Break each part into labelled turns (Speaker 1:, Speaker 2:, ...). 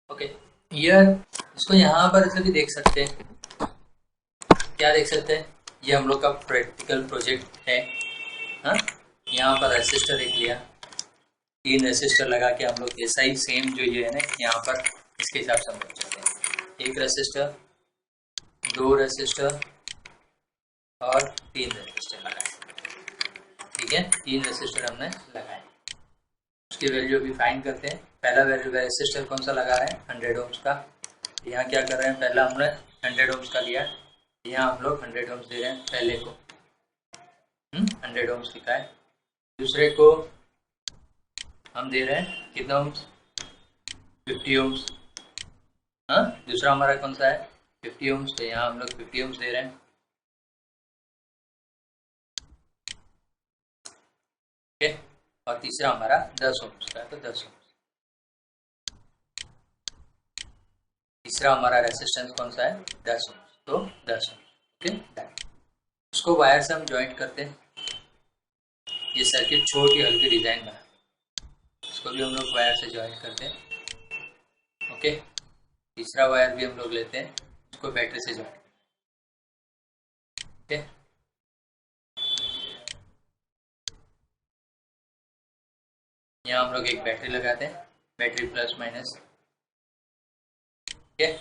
Speaker 1: Okay. यार इसको यहाँ पर भी देख सकते हैं। क्या देख सकते हैं? ये हम लोग का प्रैक्टिकल प्रोजेक्ट है। हाँ, यहाँ पर रेसिस्टर एक लिया, 3 रेसिस्टर लगा के हम लोग ऐसा ही सेम जो ये है ना यहाँ पर इसके हिसाब से हम लोग चलते हैं। 1 रेसिस्टर, 2 रेसिस्टर और 3 रेसिस्टर लगाए। ठीक है, 3 रेसिस्टर हमने लगाए। उसकी वैल्यू अभी फाइंड करते हैं। पहला वैल्यू रेसिस्टर कौन सा लगा रहे हैं? 100 ओम्स का। यहाँ क्या कर रहे हैं? पहला हमने 100 ओम्स का लिया, यहाँ हम लोग 100 ओम्स दे रहे हैं पहले को। 100 ओम्स लिखा है। दूसरे को हम दे रहे हैं कितना ओम्स? 50 ओम्स। हाँ, दूसरा हमारा कौन सा है? 50 ओम्स। तो यहाँ हम लोग 50 ओम्स दे रहे हैं। ओके, और तीसरा हमारा 10 ओम्स का है, तो 10 ओम्स। तीसरा हमारा रेसिस्टेंस कौन सा है? 10 ओम्स, तो 10 ओम्स। ओके, उसको वायर से हम ज्वाइंट करते हैं। ये सर्किट छोटी हल्की डिजाइन बना, इसको भी हम लोग वायर से ज्वाइंट करते हैं। ओके, तीसरा वायर भी हम लोग लेते हैं, उसको बैटरी से ज्वाइंट। ओके, यहाँ हम लोग एक बैटरी लगाते हैं, बैटरी प्लस माइनस। ओके,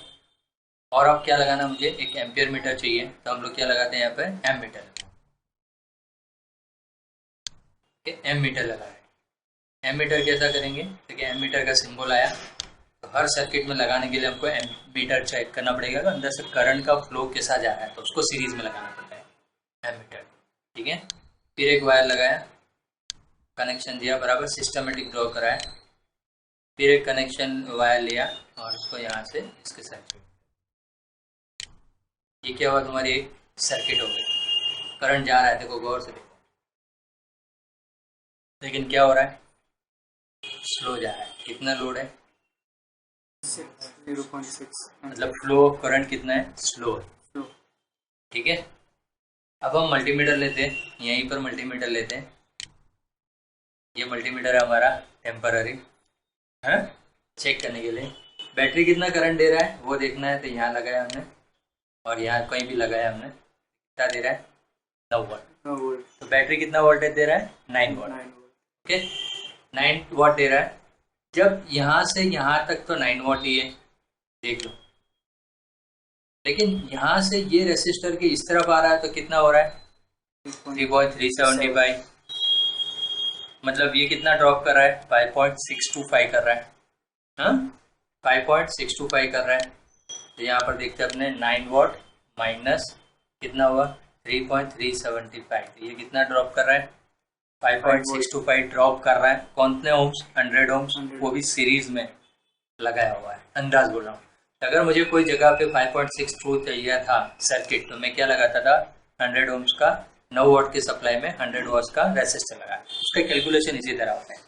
Speaker 1: और अब क्या लगाना? मुझे एक एम्पियर मीटर चाहिए, तो हम लोग क्या लगाते हैं यहाँ पे? M metre. एम मीटर लगा रहे हैं। एम मीटर कैसा करेंगे? देखिए, एम मीटर का सिंबल आया, तो हर सर्किट में लगाने के लिए हमको एम मीटर चेक करना पड़ेगा तो अंदर से करंट का फ्लो कैसा जा रहा है, तो उसको सीरीज में लगाना पड़ता है एम मीटर। ठीक है, फिर एक वायर लगाया, कनेक्शन दिया, बराबर सिस्टमेटिक ड्रॉ कराया। फिर एक कनेक्शन वायर लिया और उसको यहाँ से इसके साथ। ये क्या हुआ? तुम्हारी एक सर्किट हो गई। करंट जा रहा है, देखो गौर से देखो, लेकिन क्या हो रहा है? स्लो जा रहा है। कितना लोड है?
Speaker 2: 0.6
Speaker 1: मतलब फ्लो ऑफ करंट कितना है? स्लो है। ठीक है, अब हम मल्टीमीटर लेते हैं, यहीं पर मल्टीमीटर लेते हैं। ये मल्टीमीटर है हमारा टेम्पररी है, चेक करने के लिए बैटरी कितना करंट दे रहा है वो देखना है। तो यहाँ लगाया हमने और यहाँ कहीं भी लगाया हमने, कितना दे रहा है? 9 वोल्ट। तो बैटरी कितना वोल्टेज दे रहा है? 9 वोल्ट। ओके, 9 वोल्ट दे रहा है। जब यहाँ से यहाँ तक तो 9 वोल्ट ही है, देख लो। लेकिन यहाँ से ये रेसिस्टर के इस तरफ आ रहा है तो कितना हो रहा है? 3.375। मतलब ये कितना ड्रॉप कर रहा है? 5.625 कर रहा है। हाँ, 5.625 कर रहा है। तो यहाँ पर देखते हैं अपने 9 वॉट माइनस कितना हुआ? 3.375। तो ये कितना ड्रॉप कर रहा है? 5.625 ड्रॉप कर रहा है। कौन से ओम्स? 100 ओम्स, वो भी सीरीज में लगाया हुआ है। अंदाज बोल रहा हूँ, अगर मुझे कोई जगह पे 5.62 चाहिए था सर्किट, तो मैं क्या लगाता था? 100 ओम्स का 9 वॉट की सप्लाई में 100 वॉट्स का रेसिस्टर लगा। उसका कैलकुलेशन इसी तरह होता है।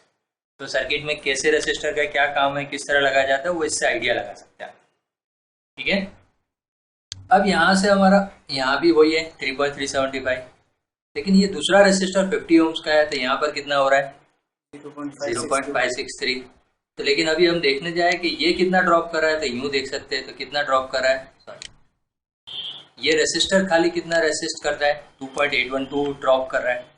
Speaker 1: तो सर्किट में कैसे रेसिस्टर का क्या काम है, किस तरह लगाया जाता है, वो इससे आइडिया लगा सकते हैं। ठीक है, अब यहाँ से हमारा यहाँ भी वही है 3.375, लेकिन ये दूसरा रेसिस्टर 50 ओम्स का है, तो यहाँ पर कितना हो रहा है? 0.563। तो लेकिन अभी हम देखने जाए कि ये कितना ड्रॉप कर रहा है, तो यूं देख सकते हैं। तो कितना ड्रॉप कर रहा है? सॉरी, ये रेसिस्टर खाली कितना रेसिस्ट कर रहा है? 2.812 ड्रॉप कर रहा है।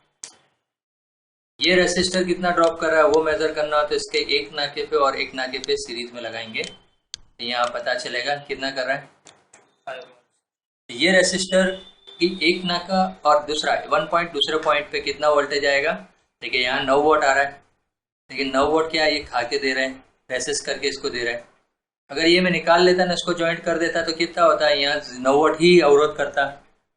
Speaker 1: ये रेसिस्टर कितना ड्रॉप कर रहा है वो मेजर करना हो तो इसके एक नाके पे और एक नाके पे सीरीज में लगाएंगे, तो यहाँ पता चलेगा कितना कर रहा है। ये रेसिस्टर की एक नाका और दूसरा 1 पॉइंट, दूसरे पॉइंट पे कितना वोल्टेज आएगा? देखिए यहाँ 9 वोल्ट आ रहा है, लेकिन 9 वोल्ट क्या ये खा के दे रहे हैं, रेसिस्ट करके इसको दे रहे हैं। अगर ये मैं निकाल लेता ना, इसको ज्वाइंट कर देता, तो कितना होता है? यहाँ 9 वोल्ट ही अवरोध करता,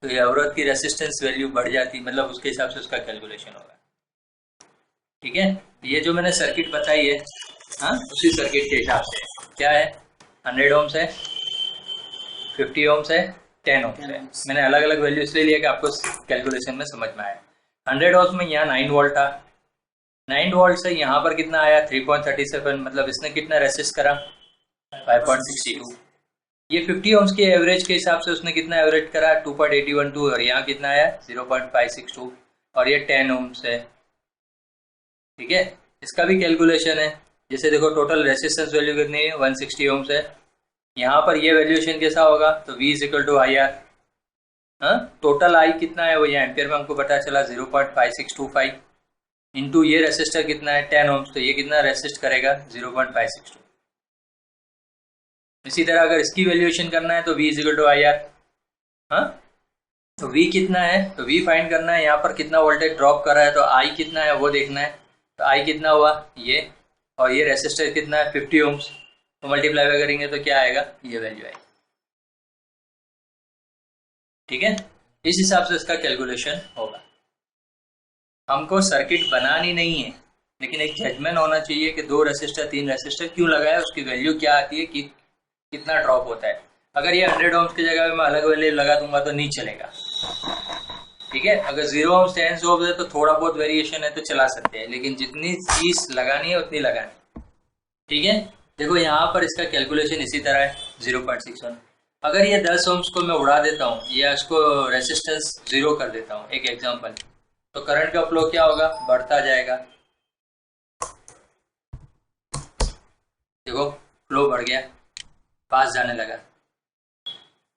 Speaker 1: तो ये अवरोध की रेसिस्टेंस वैल्यू बढ़ जाती, मतलब उसके हिसाब से उसका कैलकुलेशन होगा। ठीक है, ये जो मैंने सर्किट बताई है, हाँ, उसी सर्किट के हिसाब से क्या है? 100 ओम्स है, 50 ओम्स है, 10 ओम्स है। मैंने अलग अलग वैल्यू इसलिए लिया कि आपको कैलकुलेशन में समझ में आए। 100 ओम्स में यहाँ 9 वोल्ट था, 9 वोल्ट से यहाँ पर कितना आया? 3.37, मतलब इसने कितना रेसिस्ट करा? 5.62। ये 50 ओम्स के एवरेज के हिसाब से उसने कितना एवरेज करा? 2.812, और यहाँ कितना आया? 0.562, और ये 10 ओम्स है। ठीक है, इसका भी कैलकुलेशन है। जैसे देखो टोटल रेसिस्टेंस वैल्यू कितनी है, 160 ओम्स है। यहाँ पर ये वैल्यूएशन कैसा होगा, तो V is equal to I R. हाँ, टोटल आई कितना है वो ये एम्पियर में हमको पता चला 0.5625 इंटू ये रेसिस्टर कितना है 10 ओम्स, तो ये कितना रेसिस्ट करेगा 0.562। इसी तरह अगर इसकी वैल्यूएशन करना है तो V is equal to I R. हाँ, तो V कितना है, तो V फाइंड करना है, यहाँ पर कितना वोल्टेज ड्रॉप कर रहा है, तो I कितना है वो देखना है। तो I कितना हुआ ये, और ये रेसिस्टर कितना है 50 ओम्स, तो मल्टीप्लाई करेंगे तो क्या आएगा, ये वैल्यू आएगी। ठीक है, इस हिसाब से इसका कैलकुलेशन होगा। हमको सर्किट बनानी नहीं है, लेकिन एक जजमेंट होना चाहिए कि 2 रेसिस्टर 3 रेसिस्टर क्यों लगाया, उसकी वैल्यू क्या आती है, कि कितना ड्रॉप होता है। अगर ये 100 ओम्स की जगह मैं अलग वैल्यू लगा दूंगा तो नहीं चलेगा। ठीक है, अगर 0 ओम्स 10 ओम्स है तो थोड़ा बहुत वेरिएशन है तो चला सकते हैं, लेकिन जितनी चीज लगानी है उतनी लगानी। ठीक है, देखो यहाँ पर इसका कैलकुलेशन इसी तरह है 0.61। अगर ये 10 ओम्स को मैं उड़ा देता हूँ या इसको रेसिस्टेंस 0 कर देता हूँ, एक एग्जांपल, तो करंट का फ्लो क्या होगा, बढ़ता जाएगा। देखो फ्लो बढ़ गया, पास जाने लगा।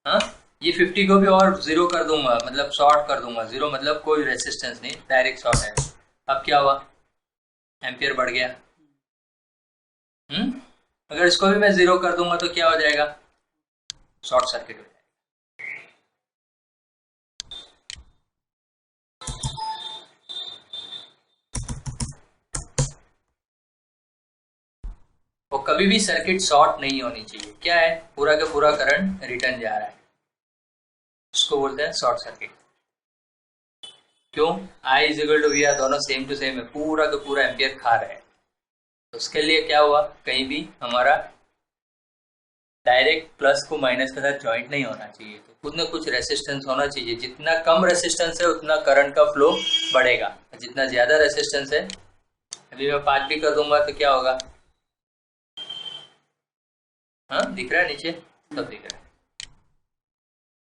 Speaker 1: हाँ, ये 50 को भी और 0 कर दूंगा, मतलब शॉर्ट कर दूंगा। 0 मतलब कोई रेसिस्टेंस नहीं, डायरेक्ट शॉर्ट है। अब क्या हुआ, एम्पियर बढ़ गया। अगर इसको भी मैं 0 कर दूंगा तो क्या हो जाएगा, शॉर्ट सर्किट हो जाएगा। वो कभी भी सर्किट शॉर्ट नहीं होनी चाहिए। क्या है, पूरा का पूरा करंट रिटर्न जा रहा है, इसको बोलते हैं शॉर्ट सर्किट। क्यों, I is equal to V R, दोनों सेम टू सेम है, पूरा का पूरा एम्पियर खा रहे हैं। तो उसके लिए क्या हुआ, कहीं भी हमारा डायरेक्ट प्लस को माइनस के साथ ज्वाइंट नहीं होना चाहिए, तो कुछ ना कुछ रेसिस्टेंस होना चाहिए। जितना कम रेसिस्टेंस है उतना करंट का फ्लो बढ़ेगा, जितना ज्यादा रेसिस्टेंस है, अभी मैं 5 भी कर दूंगा तो क्या होगा, हाँ दिख रहा है नीचे, सब दिख रहा है।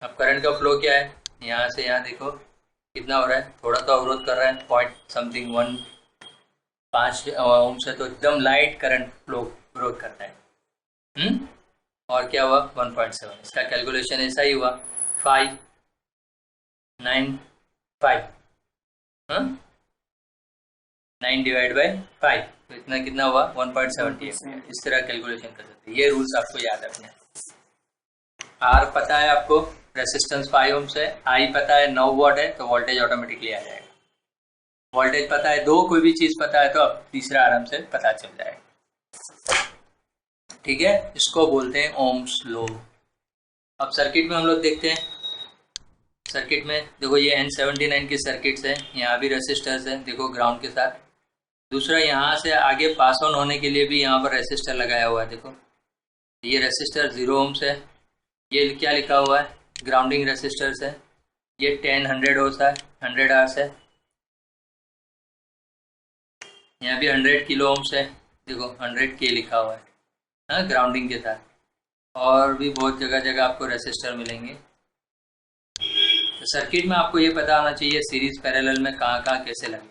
Speaker 1: अब करंट का फ्लो क्या है, यहाँ से यहाँ देखो कितना हो रहा है, थोड़ा तो अवरोध कर रहा है, पॉइंट समथिंग 1.5 ओम से, तो एकदम लाइट करंट फ्लो विरोध करता है। और क्या हुआ 1.7, इसका कैलकुलेशन ऐसा ही हुआ 595, हाँ 9 डिवाइड बाई 5, तो इतना कितना हुआ 1.78। इस तरह कैलकुलेशन कर सकते हैं, ये रूल्स आपको याद रखना है। आर पता है आपको, रेसिस्टेंस 5 ओम्स है, आई पता है 9 वॉट है, तो वोल्टेज ऑटोमेटिकली आ जाएगा। वोल्टेज पता है 2, कोई भी चीज पता है तो अब तीसरा आराम से पता चल जाएगा। ठीक है, इसको बोलते हैं ओम्स लॉ। अब सर्किट में हम लोग देखते हैं, सर्किट में देखो ये N79 की सर्किट्स है, यहाँ भी रेसिस्टर्स है, देखो ग्राउंड के साथ। दूसरा यहाँ से आगे पास ऑन होने के लिए भी यहाँ पर रेसिस्टर लगाया हुआ है, देखो ये रेसिस्टर 0 ओम्स है, ये क्या लिखा हुआ है, ग्राउंडिंग रेसिस्टर्स है। ये 10 100 होता है, 100 आवर्स है। यहाँ भी 100 किलो ओम्स है, देखो 100 के लिखा हुआ है, हाँ ग्राउंडिंग के साथ। और भी बहुत जगह जगह आपको रेसिस्टर मिलेंगे। तो सर्किट में आपको ये पता होना चाहिए सीरीज पैरेलल में कहाँ कहाँ कैसे लगे,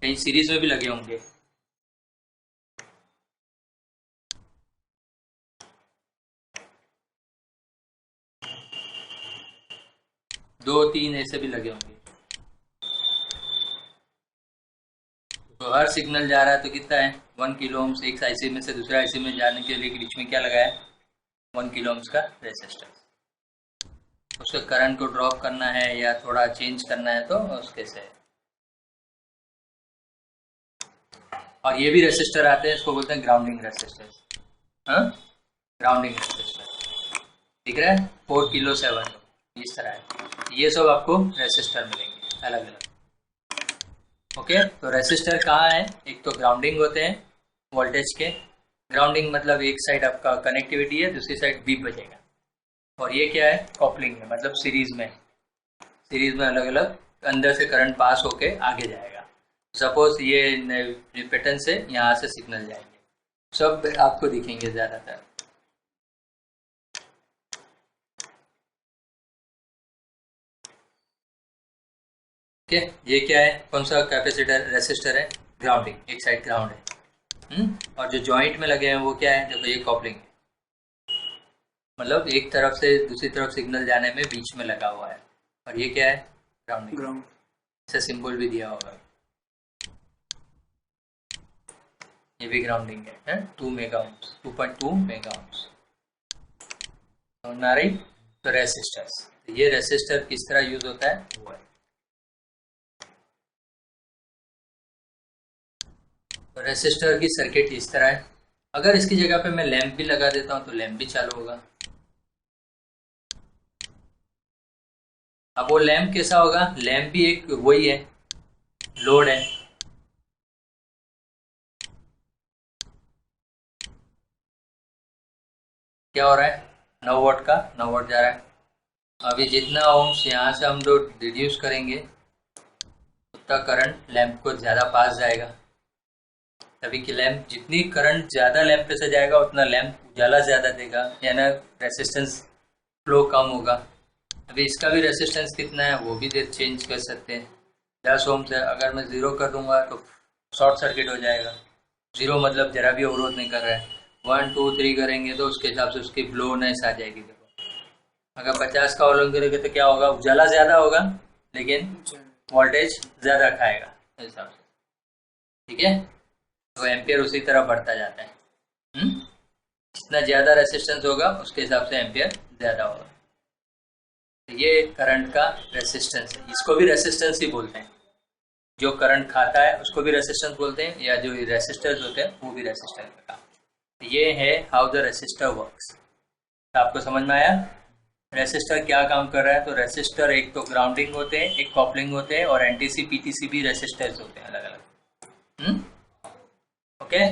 Speaker 1: कहीं सीरीज में भी लगे होंगे। दो तीन ऐसे भी लगे होंगे। तो हर सिग्नल जा रहा है तो कितना है 1 किलो ओम्स, एक आईसी में से दूसरा आईसी में जाने के लिए बीच में क्या लगाया 1 किलो ओम्स का रेसिस्टर। उसके करंट को ड्रॉप करना है या थोड़ा चेंज करना है तो उसके से। और ये भी रेसिस्टर आते हैं, इसको बोलते हैं ग्राउंडिंग रेसिस्टर, हाँ ग्राउंडिंग रेसिस्टर दिख रहा है 4 किलो 7 इस तरह है। ये सब आपको रेसिस्टर मिलेंगे अलग अलग। ओके, तो रेसिस्टर कहाँ है, एक तो ग्राउंडिंग होते हैं वोल्टेज के, ग्राउंडिंग मतलब एक साइड आपका कनेक्टिविटी है, दूसरी साइड बीप बजेगा। और ये क्या है, कॉपलिंग है, मतलब सीरीज में अलग अलग अंदर से करंट पास होके आगे जाएगा। सपोज ये रिपेटेंस से यहाँ से सिग्नल जाएंगे, सब आपको दिखेंगे ज्यादातर। ओके, ये क्या है, कौन सा कैपेसिटर रेसिस्टर है, ग्राउंडिंग, एक साइड ग्राउंड है। और जो जॉइंट में लगे हैं वो क्या है, देखो ये कॉपलिंग है, मतलब एक तरफ से दूसरी तरफ सिग्नल जाने में बीच में लगा हुआ है। और ये क्या है, ग्राउंडिंग।
Speaker 2: ग्राउंड।
Speaker 1: ऐसा सिंबल भी दिया होगा, ये भी ग्राउंडिंग है 2 मेगा ओम्स, 2.2 मेगा ओम्स। समझ में आ रही? तो रेसिस्टर्स, ये रेसिस्टर किस तरह यूज होता है वो है। तो रेसिस्टर की सर्किट इस तरह है। अगर इसकी जगह पे मैं लैंप भी लगा देता हूं तो लैंप भी चालू होगा। अब वो लैंप कैसा होगा, लैंप भी एक वही है, लोड है। क्या हो रहा है, 9 वोल्ट का 9 वोल्ट जा रहा है। अभी जितना ओम्स यहाँ से हम लोग रिड्यूस करेंगे उतना करंट लैंप को ज़्यादा पास जाएगा। तभी कि लैंप, जितनी करंट ज़्यादा लैंप पे से जाएगा उतना लैंप उजाला ज़्यादा देगा, यानी रेसिस्टेंस फ्लो कम होगा। अभी इसका भी रेसिस्टेंस कितना है वो भी चेंज कर सकते हैं। 10 ओम से अगर मैं 0 कर दूंगा तो शॉर्ट सर्किट हो जाएगा। 0 मतलब जरा भी अवरोध नहीं कर रहा है। 1 2 3 करेंगे तो उसके हिसाब से उसकी ब्लोनेस आ जाएगी। देखो अगर 50 का अवरोध करेंगे तो क्या होगा, उजाला ज़्यादा होगा लेकिन वोल्टेज ज़्यादा खाएगा इस हिसाब से। ठीक है, तो एम्पियर उसी तरह बढ़ता जाता है। जितना ज़्यादा रेसिस्टेंस होगा उसके हिसाब से एम्पियर ज़्यादा होगा। ये करंट का रेसिस्टेंस है, इसको भी रेसिस्टेंस ही बोलते हैं। जो करंट खाता है उसको भी रेसिस्टेंस बोलते हैं, या जो रेसिस्टर्स होते हैं वो भी रेसिस्टेंस का काम। ये है हाउ द रेसिस्टर वर्क्स। तो आपको समझ में आया रेसिस्टर क्या काम कर रहा है? तो रेसिस्टर एक तो ग्राउंडिंग होते हैं, एक कॉपलिंग होते हैं, और एनटीसी पीटीसी भी रेसिस्टर्स होते हैं अलग अलग। ओके।